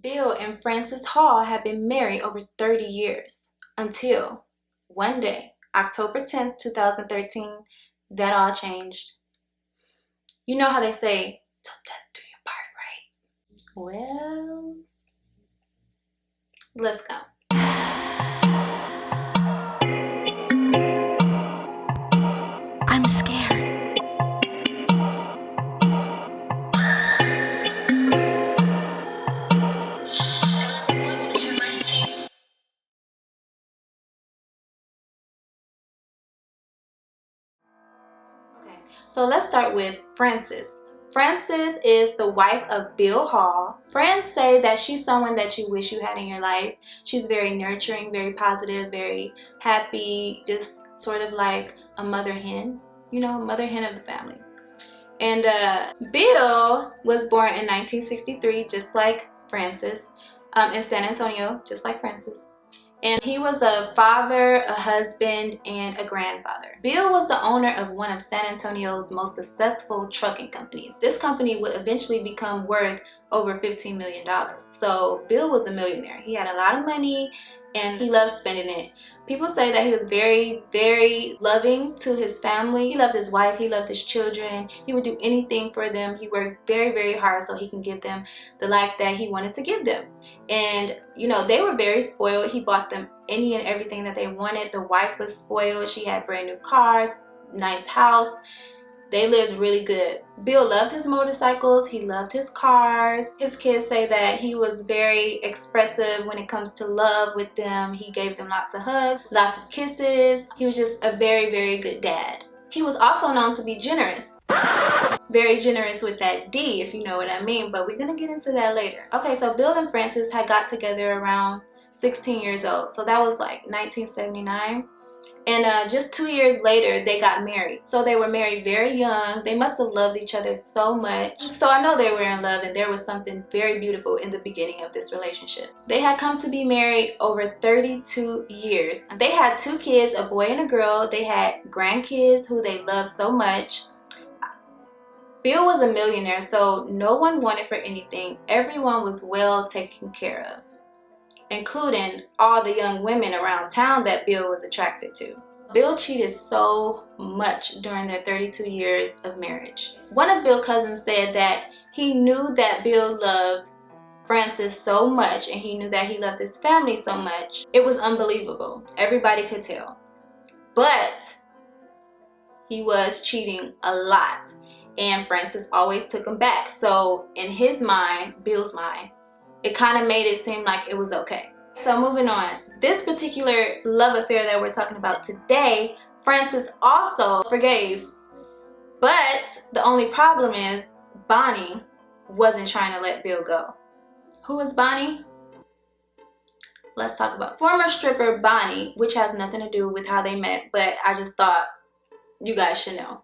Bill and Frances Hall had been married over 30 years until one day, October 10th, 2013, that all changed. You know how they say, till death do you part, right? Well, let's go. I'm scared. Okay, so let's start with Frances. Frances is the wife of Bill Hall. Friends say that she's someone that you wish you had in your life. She's very nurturing, very positive, very happy, just sort of like a mother hen, you know, mother hen of the family. And Bill was born in 1963, just like Frances, in San Antonio, just like Frances. And he was a father, a husband, and a grandfather. Bill was the owner of one of San Antonio's most successful trucking companies. This company would eventually become worth over $15 million. So Bill was a millionaire. He had a lot of money and he loved spending it. People say that he was very, very loving to his family. He loved his wife, he loved his children. He would do anything for them. He worked very, very hard so he can give them the life that he wanted to give them. And you know, they were very spoiled. He bought them any and everything that they wanted. The wife was spoiled. She had brand new cars, nice house. They lived really good. Bill loved his motorcycles. He loved his cars. His kids say that he was very expressive when it comes to love with them. He gave them lots of hugs, lots of kisses. He was just a very, very good dad. He was also known to be generous. Very generous with that D, if you know what I mean, but we're gonna get into that later. Okay, so Bill and Frances had got together around 16 years old, so that was like 1979. And just 2 years later, they got married. So they were married very young. They must have loved each other so much. So I know they were in love, and there was something very beautiful in the beginning of this relationship. They had come to be married over 32 years. They had 2 kids, a boy and a girl. They had grandkids who they loved so much. Bill was a millionaire, so no one wanted for anything. Everyone was well taken care of, including all the young women around town that Bill was attracted to. Bill cheated so much during their 32 years of marriage. One of Bill's cousins said that he knew that Bill loved Frances so much and he knew that he loved his family so much. It was unbelievable. Everybody could tell. But he was cheating a lot, and Frances always took him back. So in his mind, Bill's mind, it kind of made it seem like it was okay. So moving on, this particular love affair that we're talking about today, Frances also forgave. But the only problem is Bonnie wasn't trying to let Bill go. Who is Bonnie? Let's talk about former stripper Bonnie, which has nothing to do with how they met, but I just thought you guys should know.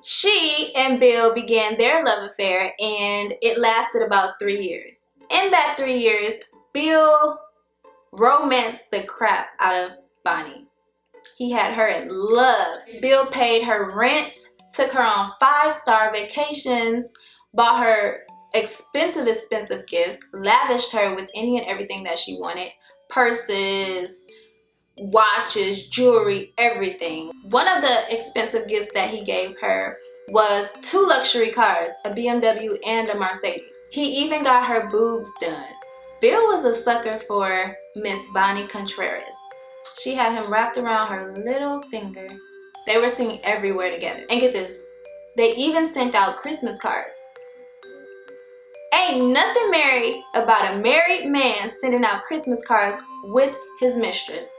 She and Bill began their love affair, and it lasted about 3 years. In that 3 years, Bill romanced the crap out of Bonnie. He had her in love. Bill paid her rent, took her on 5-star vacations, bought her expensive gifts, lavished her with any and everything that she wanted, purses, watches, jewelry, everything. One of the expensive gifts that he gave her was 2 luxury cars, a BMW and a Mercedes. He even got her boobs done. Bill was a sucker for Miss Bonnie Contreras. She had him wrapped around her little finger. They were seen everywhere together. And get this, they even sent out Christmas cards. Ain't nothing married about a married man sending out Christmas cards with his mistress.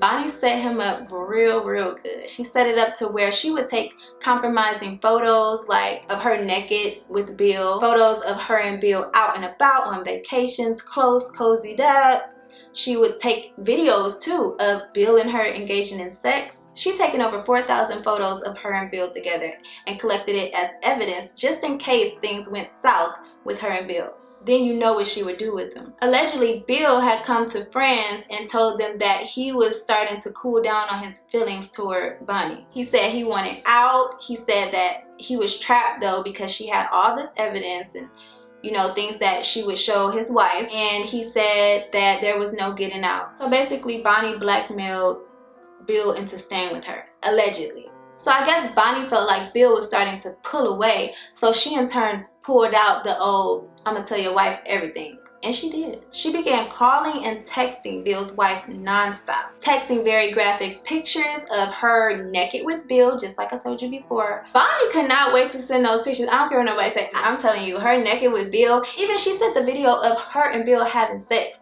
Bonnie set him up real good. She set it up to where she would take compromising photos, like of her naked with Bill, photos of her and Bill out and about on vacations, close, cozied up. She would take videos too of Bill and her engaging in sex. She'd taken over 4,000 photos of her and Bill together and collected it as evidence just in case things went south with her and Bill. Then you know what she would do with them. Allegedly, Bill had come to friends and told them that he was starting to cool down on his feelings toward Bonnie. He said he wanted out. He said that he was trapped though because she had all this evidence and you know, things that she would show his wife, and he said that there was no getting out. So basically, Bonnie blackmailed Bill into staying with her, allegedly. So I guess Bonnie felt like Bill was starting to pull away, so she in turn pulled out the old, I'm gonna tell your wife everything. And she did. She began calling and texting Bill's wife nonstop. Texting very graphic pictures of her naked with Bill, just like I told you before. Bonnie could not wait to send those pictures. I don't care what nobody say. I'm telling you, her naked with Bill. Even she sent the video of her and Bill having sex.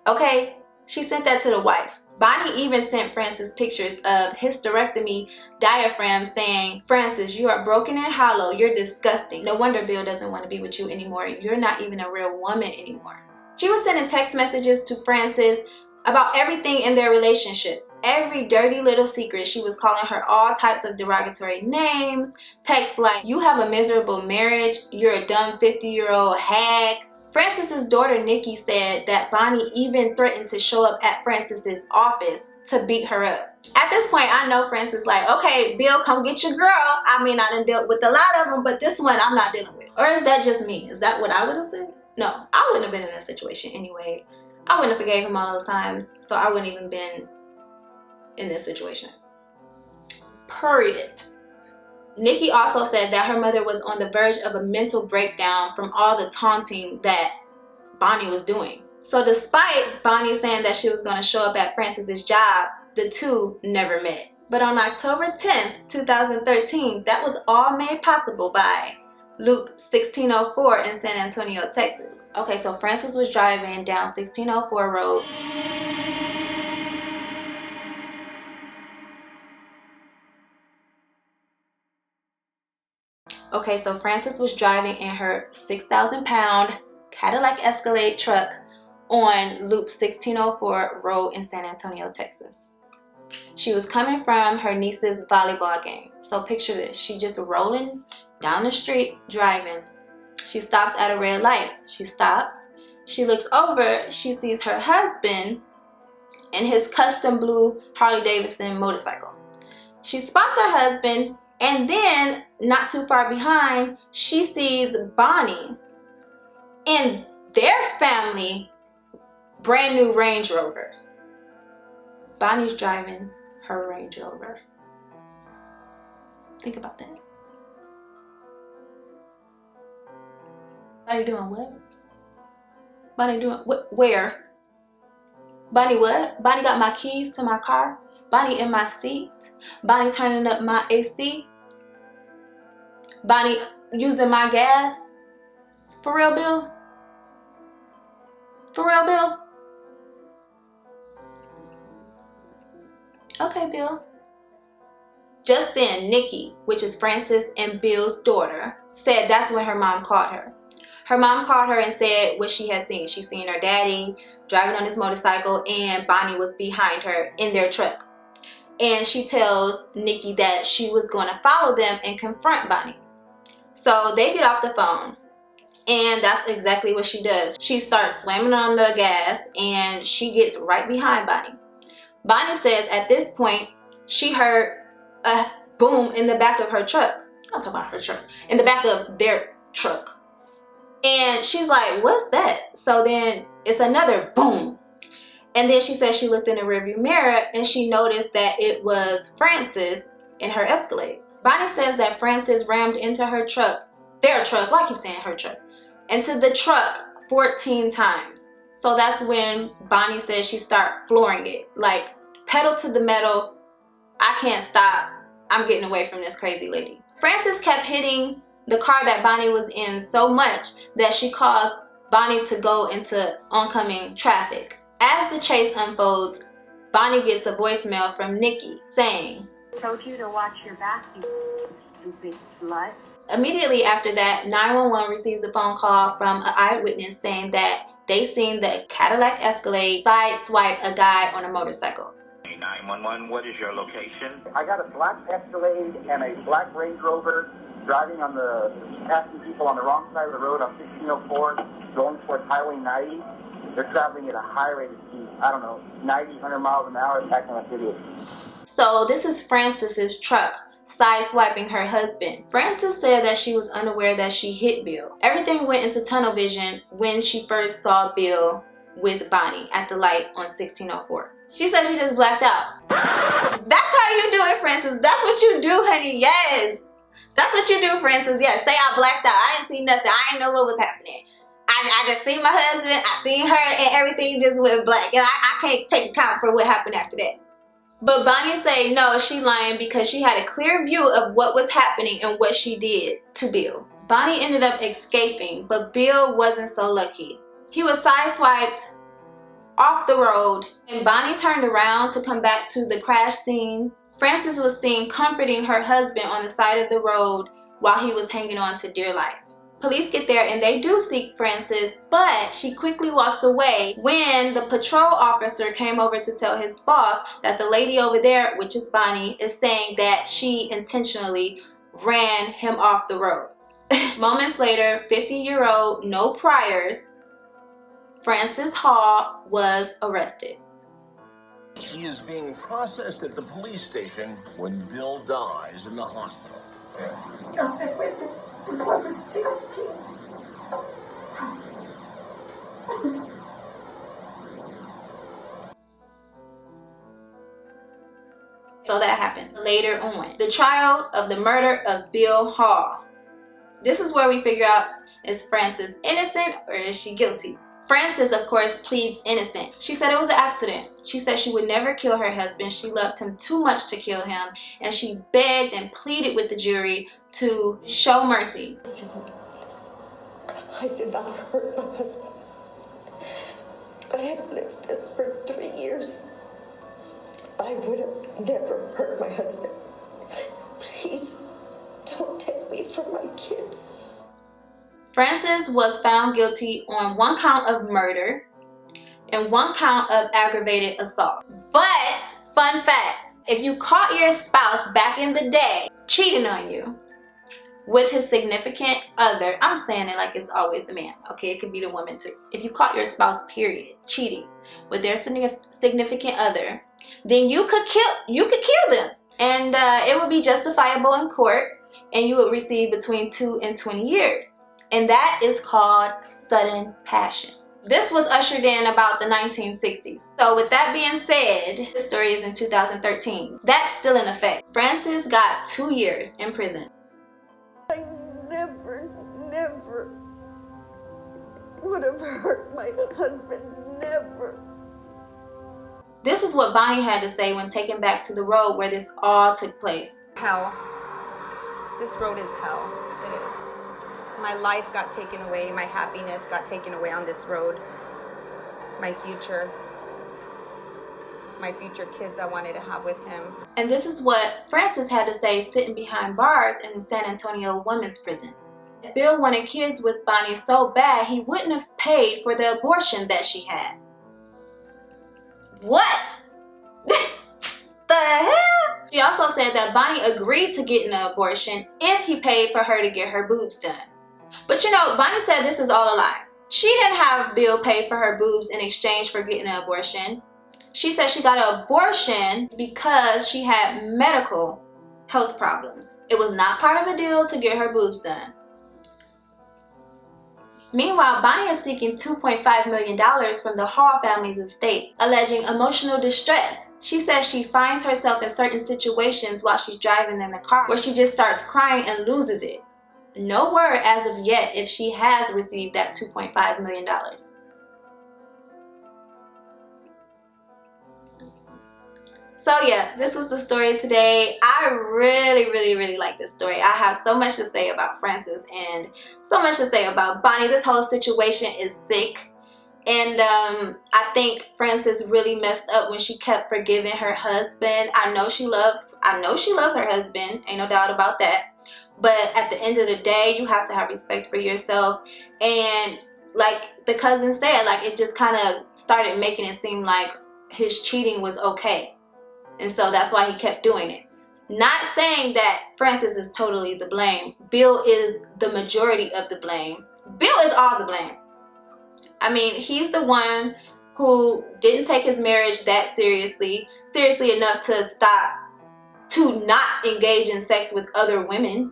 Okay? She sent that to the wife. Bonnie even sent Francis pictures of hysterectomy diaphragm saying, "Francis, you are broken and hollow. You're disgusting. No wonder Bill doesn't want to be with you anymore. You're not even a real woman anymore." She was sending text messages to Francis about everything in their relationship. Every dirty little secret. She was calling her all types of derogatory names. Texts like, "You have a miserable marriage. You're a dumb 50-year-old hag." Francis's daughter Nikki said that Bonnie even threatened to show up at Francis's office to beat her up. At this point, I know Francis like, okay, Bill, come get your girl. I mean, I done dealt with a lot of them, but this one I'm not dealing with. Or is that just me? Is that what I would have said? No, I wouldn't have been in that situation anyway. I wouldn't have forgave him all those times, so I wouldn't even been in this situation. Period. Nikki also said that her mother was on the verge of a mental breakdown from all the taunting that Bonnie was doing. So despite Bonnie saying that she was going to show up at Francis's job, the two never met. But on October 10th, 2013, that was all made possible by Loop 1604 in San Antonio, Texas. Okay, so Francis was driving down 1604 Road. Okay, so Francis was driving in her 6,000-pound Cadillac Escalade truck on Loop 1604 Road in San Antonio, Texas. She was coming from her niece's volleyball game. So picture this, she just rolling down the street, driving. She stops at a red light. She stops, she looks over, she sees her husband and his custom blue Harley Davidson motorcycle. She spots her husband, and then not too far behind, she sees Bonnie and their family brand new Range Rover. Bonnie's driving her Range Rover. Think about that. Bonnie doing what? Bonnie doing what? Where? Bonnie what? Bonnie got my keys to my car. Bonnie in my seat. Bonnie turning up my AC. Bonnie using my gas. For real, Bill? For real, Bill? Okay, Bill. Just then, Nikki, which is Francis and Bill's daughter, said that's when her mom called her. Her mom called her and said what she had seen. She seen her daddy driving on his motorcycle and Bonnie was behind her in their truck. And she tells Nikki that she was going to follow them and confront Bonnie. So they get off the phone. And that's exactly what she does. She starts slamming on the gas and she gets right behind Bonnie. Bonnie says at this point, she heard a boom in the back of her truck. I'm talking about her truck. In the back of their truck. And she's like, what's that? So then it's another boom. And then she says she looked in the rearview mirror and she noticed that it was Francis in her Escalade. Bonnie says that Francis rammed into her truck, their truck, why I keep saying her truck, into the truck 14 times. So that's when Bonnie says she started flooring it. Like, pedal to the metal, I can't stop, I'm getting away from this crazy lady. Francis kept hitting the car that Bonnie was in so much that she caused Bonnie to go into oncoming traffic. As the chase unfolds, Bonnie gets a voicemail from Nikki saying, "Told you to watch your back, you stupid slut." Immediately after that, 911 receives a phone call from an eyewitness saying that they seen the Cadillac Escalade sideswipe a guy on a motorcycle. 911, what is your location? I got a black Escalade and a black Range Rover driving on the, passing people on the wrong side of the road on 1604, going towards Highway 90. They're traveling at a high rate of speed, I don't know, 90, 100 miles an hour, acting like idiots. So this is Francis's truck sideswiping her husband. Frances said that she was unaware that she hit Bill. Everything went into tunnel vision when she first saw Bill with Bonnie at the light on 1604. She said she just blacked out. That's how you do it, Frances. That's what you do, honey. Yes. That's what you do, Frances. Yes. Say I blacked out. I didn't see nothing. I didn't know what was happening. I just seen my husband. I seen her, and everything just went black. And I can't take account for what happened after that. But Bonnie said no, she lying because she had a clear view of what was happening and what she did to Bill. Bonnie ended up escaping, but Bill wasn't so lucky. He was sideswiped off the road, and Bonnie turned around to come back to the crash scene. Frances was seen comforting her husband on the side of the road while he was hanging on to dear life. Police get there and they do seek Frances, but she quickly walks away when the patrol officer came over to tell his boss that the lady over there, which is Bonnie, is saying that she intentionally ran him off the road. Moments later, 50-year-old, no priors, Frances Hall was arrested. She is being processed at the police station when Bill dies in the hospital. I've been with him since I was 16. So that happened later on. The trial of the murder of Bill Hall. This is where we figure out, is Frances innocent or is she guilty? Frances, of course, pleads innocent. She said it was an accident. She said she would never kill her husband. She loved him too much to kill him. And she begged and pleaded with the jury to show mercy. I did not hurt my husband. I have lived this for 3 years. I would have never hurt my husband. Please don't take me from my kids. Frances was found guilty on 1 count of murder and 1 count of aggravated assault. But, fun fact, if you caught your spouse back in the day cheating on you with his significant other, I'm saying it like it's always the man, okay, it could be the woman too. If you caught your spouse, period, cheating with their significant other, then you could kill them. And it would be justifiable in court, and you would receive between 2 and 20 years. And that is called sudden passion. This was ushered in about the 1960s. So with that being said, this story is in 2013. That's still in effect. Frances got 2 years in prison. I never would have hurt my husband. Never. This is what Bonnie had to say when taken back to the road where this all took place. Hell. This road is hell. It is. My life got taken away. My happiness got taken away on this road. My future kids I wanted to have with him. And this is what Frances had to say sitting behind bars in the San Antonio women's prison. Bill wanted kids with Bonnie so bad he wouldn't have paid for the abortion that she had. What? The hell? She also said that Bonnie agreed to getting an abortion if he paid for her to get her boobs done. But you know, Bonnie said this is all a lie. She didn't have Bill pay for her boobs in exchange for getting an abortion. She said she got an abortion because she had medical health problems. It was not part of a deal to get her boobs done. Meanwhile, Bonnie is seeking $2.5 million from the Hall family's estate, alleging emotional distress. She says she finds herself in certain situations while she's driving in the car where she just starts crying and loses it. No word as of yet if she has received that $2.5 million. So yeah, this was the story today. I really like this story. I have so much to say about Frances and so much to say about Bonnie. This whole situation is sick. And I think Frances really messed up when she kept forgiving her husband. I know she loves her husband. Ain't no doubt about that. But at the end of the day, you have to have respect for yourself. And like the cousin said, like it just kind of started making it seem like his cheating was okay. And so that's why he kept doing it. Not saying that Frances is totally the blame. Bill is the majority of the blame. Bill is all the blame. I mean, he's the one who didn't take his marriage that seriously enough to stop to not engage in sex with other women.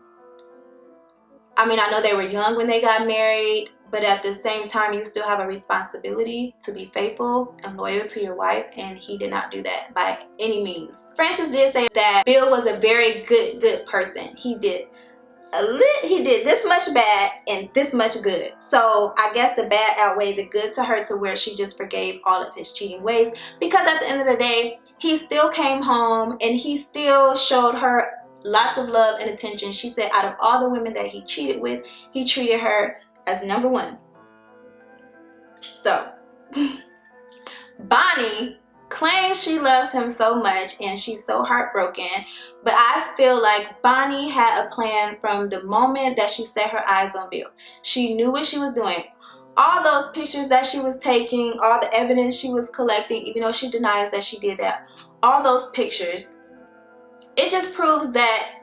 I mean, I know they were young when they got married, but at the same time, you still have a responsibility to be faithful and loyal to your wife, and he did not do that by any means. Frances did say that Bill was a very good person. He did this much bad and this much good. So I guess the bad outweighed the good to her, to where she just forgave all of his cheating ways, because at the end of the day, he still came home and he still showed her lots of love and attention. She said out of all the women that he cheated with, he treated her as number one. So Bonnie claims she loves him so much and she's so heartbroken, but I feel like Bonnie had a plan from the moment that she set her eyes on Bill. She knew what she was doing. All those pictures that she was taking, all the evidence she was collecting, even though she denies that she did that, all those pictures, it just proves that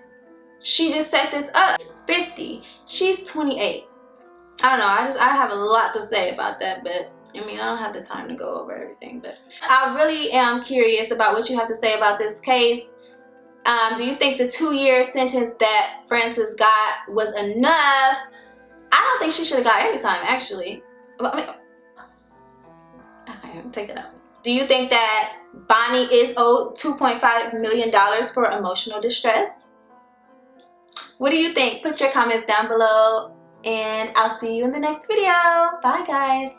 she just set this up. 50, she's 28. I don't know, I have a lot to say about that, but I mean, I don't have the time to go over everything, but I really am curious about what you have to say about this case. Do you think the 2-year sentence that Frances got was enough? I don't think she should have got any time, actually. I mean, okay, take it out. Do you think that Bonnie is owed $2.5 million for emotional distress? What do you think? Put your comments down below, and I'll see you in the next video. Bye, guys.